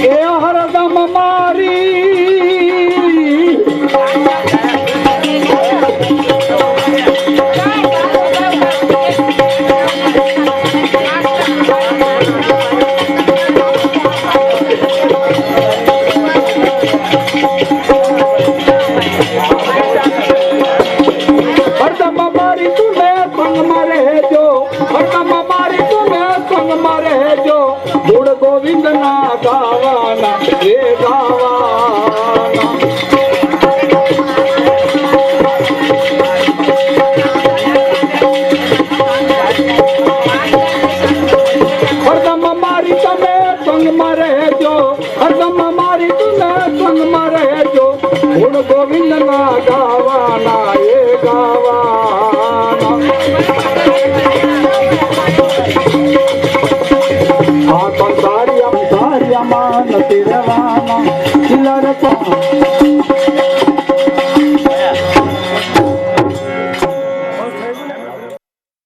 એ હરદમ મારી ગોવિંદ ના ગાવાના રે ગાવાના હરદમ મારી તમે સંગમાં રહેજો હરદમ મારી તમે સંગમાં રહેજો ગુણ ગોવિંદ ના ગાવાના એ ગાવાના આ સંસારિયા નથી રહેવાના